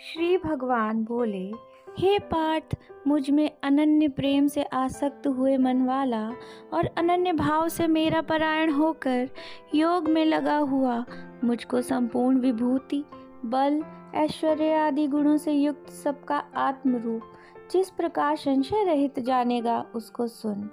श्री भगवान बोले, हे पार्थ, मुझ में अनन्य प्रेम से आसक्त हुए मन वाला और अनन्य भाव से मेरा परायण होकर योग में लगा हुआ, मुझको संपूर्ण विभूति, बल, ऐश्वर्य आदि गुणों से युक्त सबका आत्म रूप जिस प्रकार संशय रहित जानेगा उसको सुन।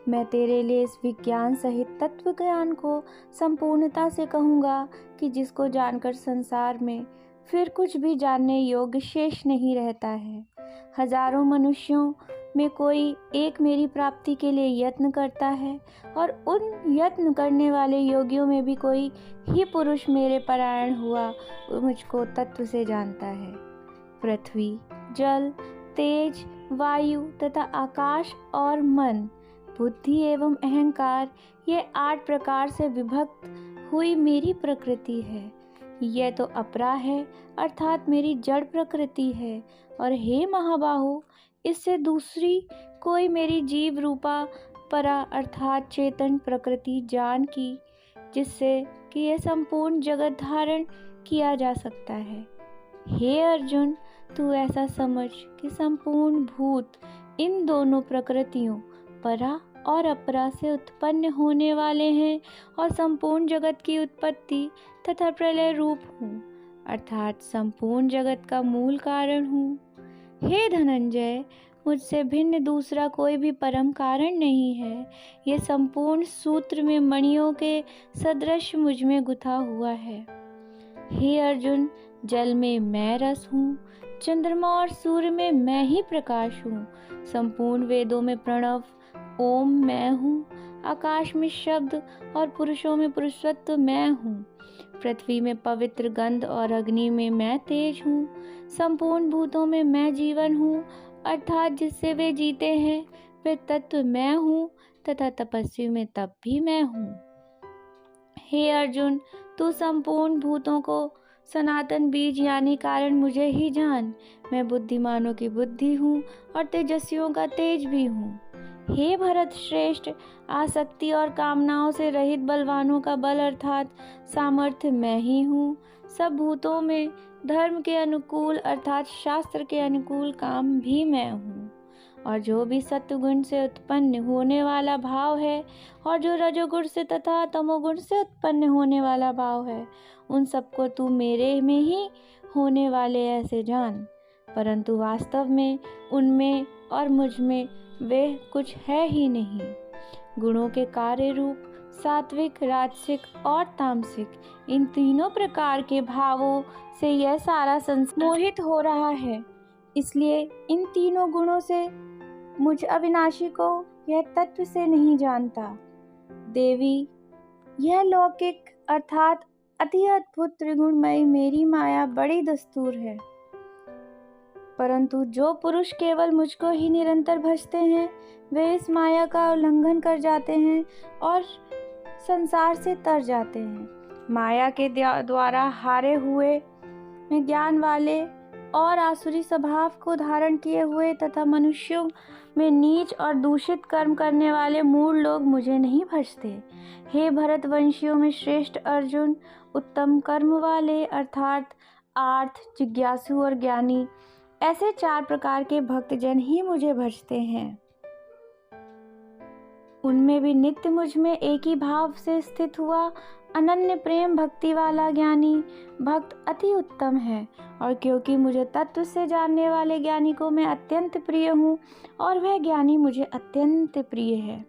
मैं तेरे लिए इस विज्ञान सहित तत्व ज्ञान को संपूर्णता से कहूँगा कि जिसको जानकर संसार में फिर कुछ भी जानने योग्य शेष नहीं रहता है। हजारों मनुष्यों में कोई एक मेरी प्राप्ति के लिए यत्न करता है और उन यत्न करने वाले योगियों में भी कोई ही पुरुष मेरे परायण हुआ मुझको तत्व से जानता है। पृथ्वी, जल, तेज, वायु तथा आकाश और मन, बुद्धि एवं अहंकार, ये 8 प्रकार से विभक्त हुई मेरी प्रकृति है। यह तो अपरा है, अर्थात मेरी जड़ प्रकृति है। और हे महाबाहु, इससे दूसरी कोई मेरी जीव रूपा परा अर्थात चेतन प्रकृति जान की, जिससे कि यह संपूर्ण जगत धारण किया जा सकता है। हे अर्जुन, तू ऐसा समझ कि संपूर्ण भूत इन दोनों प्रकृतियों परा और अपरा से उत्पन्न होने वाले हैं और संपूर्ण जगत की उत्पत्ति तथा प्रलय रूप हूँ, अर्थात संपूर्ण जगत का मूल कारण हूँ। हे धनंजय, मुझसे भिन्न दूसरा कोई भी परम कारण नहीं है। ये संपूर्ण सूत्र में मणियों के सदृश मुझ में गुथा हुआ है। हे अर्जुन, जल में मैं रस हूँ, चंद्रमा और सूर्य में मैं ही प्रकाश हूँ, संपूर्ण वेदों में प्रणव ओम मैं हूँ, आकाश में शब्द और पुरुषों में पुरुषत्व मैं हूँ, पृथ्वी में पवित्र गंध और अग्नि में मैं तेज हूँ, संपूर्ण भूतों में मैं जीवन हूँ, अर्थात जिससे वे जीते हैं वे तत्व मैं हूँ तथा तपस्वी में तप भी मैं हूँ। हे अर्जुन, तू संपूर्ण भूतों को सनातन बीज यानी कारण मुझे ही जान। मैं बुद्धिमानों की बुद्धि हूँ और तेजस्वियों का तेज भी हूँ। हे भरत श्रेष्ठ, आसक्ति और कामनाओं से रहित बलवानों का बल अर्थात सामर्थ्य मैं ही हूँ। सब भूतों में धर्म के अनुकूल अर्थात शास्त्र के अनुकूल काम भी मैं हूँ। और जो भी सत्वगुण से उत्पन्न होने वाला भाव है और जो रजोगुण से तथा तमोगुण से उत्पन्न होने वाला भाव है, उन सबको तू मेरे में ही होने वाले ऐसे जान। परंतु वास्तव में उनमें और मुझ में वे कुछ है ही नहीं। गुणों के कार्य रूप सात्विक, राजसिक और तामसिक, इन तीनों प्रकार के भावों से यह सारा संसार मोहित हो रहा है। इसलिए इन तीनों गुणों से मुझ अविनाशी को यह तत्व से नहीं जानता। देवी, यह लौकिक अर्थात अति अद्भुत त्रिगुणमयी मेरी माया बड़ी दस्तूर है, परंतु जो पुरुष केवल मुझको ही निरंतर भजते हैं वे इस माया का उल्लंघन कर जाते हैं और संसार से तर जाते हैं। माया के द्वारा हारे हुए में ज्ञान वाले और आसुरी स्वभाव को धारण किए हुए तथा मनुष्यों में नीच और दूषित कर्म करने वाले मूढ़ लोग मुझे नहीं भजते। हे भरतवंशियों में श्रेष्ठ अर्जुन, उत्तम कर्म वाले अर्थात आर्थ, जिज्ञासु और ज्ञानी, ऐसे 4 प्रकार के भक्तजन ही मुझे भजते हैं। उनमें भी नित्य मुझ में एक ही भाव से स्थित हुआ अनन्य प्रेम भक्ति वाला ज्ञानी भक्त अति उत्तम है। और क्योंकि मुझे तत्व से जानने वाले ज्ञानी को मैं अत्यंत प्रिय हूँ और वह ज्ञानी मुझे अत्यंत प्रिय है।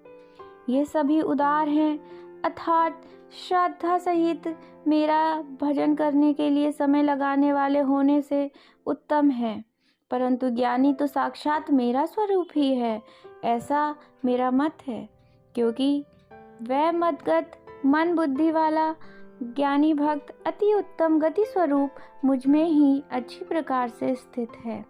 ये सभी उदार हैं अर्थात श्रद्धा सहित मेरा भजन करने के लिए समय लगाने वाले होने से उत्तम है। परंतु ज्ञानी तो साक्षात मेरा स्वरूप ही है, ऐसा मेरा मत है। क्योंकि वह मदगत मन बुद्धि वाला ज्ञानी भक्त अति उत्तम गति स्वरूप मुझ में ही अच्छी प्रकार से स्थित है।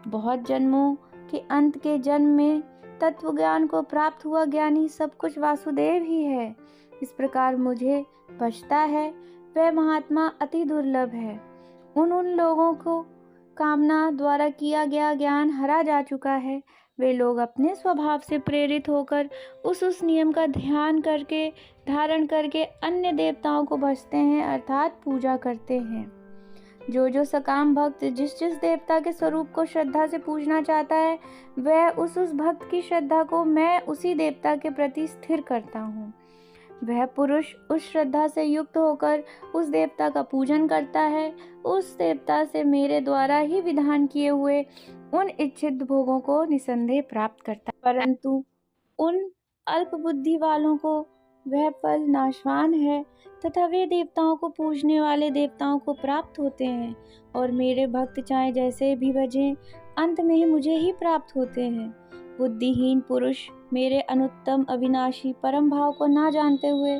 बहुत जन्मों के अंत के जन्म में तत्व ज्ञान को प्राप्त हुआ ज्ञानी सब कुछ वासुदेव ही है। इस प्रकार मुझे भजता है वह महात्मा अति दुर्लभ है। उन लोगों को कामना द्वारा किया गया ज्ञान हरा जा चुका है। वे लोग अपने स्वभाव से प्रेरित होकर उस नियम का ध्यान करके धारण करके अन्य देवताओं को भजते हैं अर्थात पूजा करते हैं। जो सकाम भक्त जिस देवता के स्वरूप को श्रद्धा से पूजना चाहता है, वह उस भक्त की श्रद्धा को मैं उसी देवता के प्रति स्थिर करता हूँ। वह पुरुष उस श्रद्धा से युक्त होकर उस देवता का पूजन करता है, उस देवता से मेरे द्वारा ही विधान किए हुए उन इच्छित भोगों को निसंदेह प्राप्त करता है। परंतु उन अल्प बुद्धि वालों को वह फल नाशवान है तथा वे देवताओं को पूजने वाले देवताओं को प्राप्त होते हैं, और मेरे भक्त चाहे जैसे भी भजें, अंत में ही मुझे ही प्राप्त होते हैं। बुद्धिहीन पुरुष मेरे अनुत्तम अविनाशी परम भाव को ना जानते हुए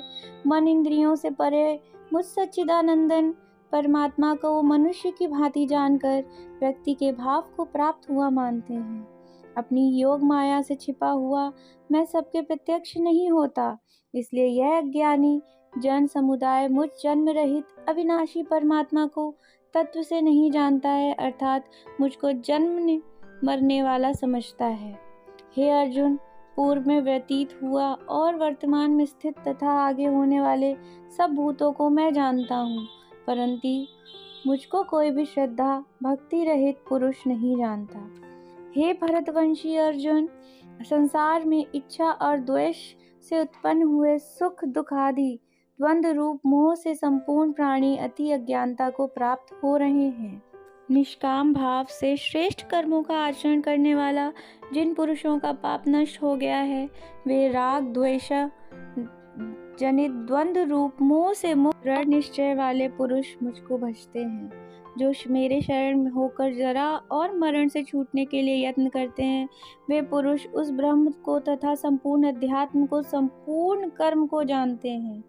मन इंद्रियों से परे मुझ सच्चिदानंदन परमात्मा को मनुष्य की भांति जानकर व्यक्ति के भाव को प्राप्त हुआ मानते हैं। अपनी योग माया से छिपा हुआ मैं सबके प्रत्यक्ष नहीं होता, इसलिए यह अज्ञानी जन समुदाय मुझ जन्म रहित अविनाशी परमात्मा को तत्व से नहीं जानता है, अर्थात मुझको जन्म मरने वाला समझता है। हे अर्जुन, पूर्व में व्यतीत हुआ और वर्तमान में स्थित तथा आगे होने वाले सब भूतों को मैं जानता हूँ, परंतु मुझको कोई भी श्रद्धा भक्ति रहित पुरुष नहीं जानता। हे भरतवंशी अर्जुन, संसार में इच्छा और द्वेष से उत्पन्न हुए सुख दुख आदि द्वंद्व रूप मोह से संपूर्ण प्राणी अति अज्ञानता को प्राप्त हो रहे हैं। निष्काम भाव से श्रेष्ठ कर्मों का आचरण करने वाला जिन पुरुषों का पाप नष्ट हो गया है, वे राग द्वेष जनित द्वंद्व रूप मोह से मुक्त दृढ़ निश्चय वाले पुरुष मुझको भजते हैं। जो मेरे शरण में होकर जरा और मरण से छूटने के लिए यत्न करते हैं, वे पुरुष उस ब्रह्म को तथा संपूर्ण अध्यात्म को संपूर्ण कर्म को जानते हैं।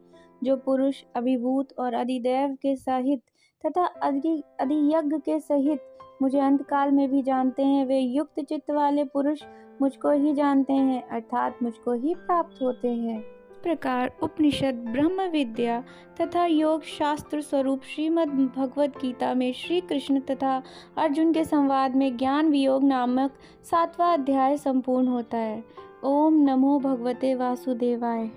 जो पुरुष अभिभूत और अधिदैव के सहित तथा अधियज्ञ के सहित मुझे अंतकाल में भी जानते हैं, वे युक्त चित्त वाले पुरुष मुझको ही जानते हैं, अर्थात मुझको ही प्राप्त होते हैं। इस प्रकार उपनिषद ब्रह्म विद्या तथा योग शास्त्र स्वरूप श्रीमद् भगवद गीता में श्री कृष्ण तथा अर्जुन के संवाद में ज्ञान वियोग नामक 7वां अध्याय संपूर्ण होता है। ओम नमो भगवते वासुदेवाय।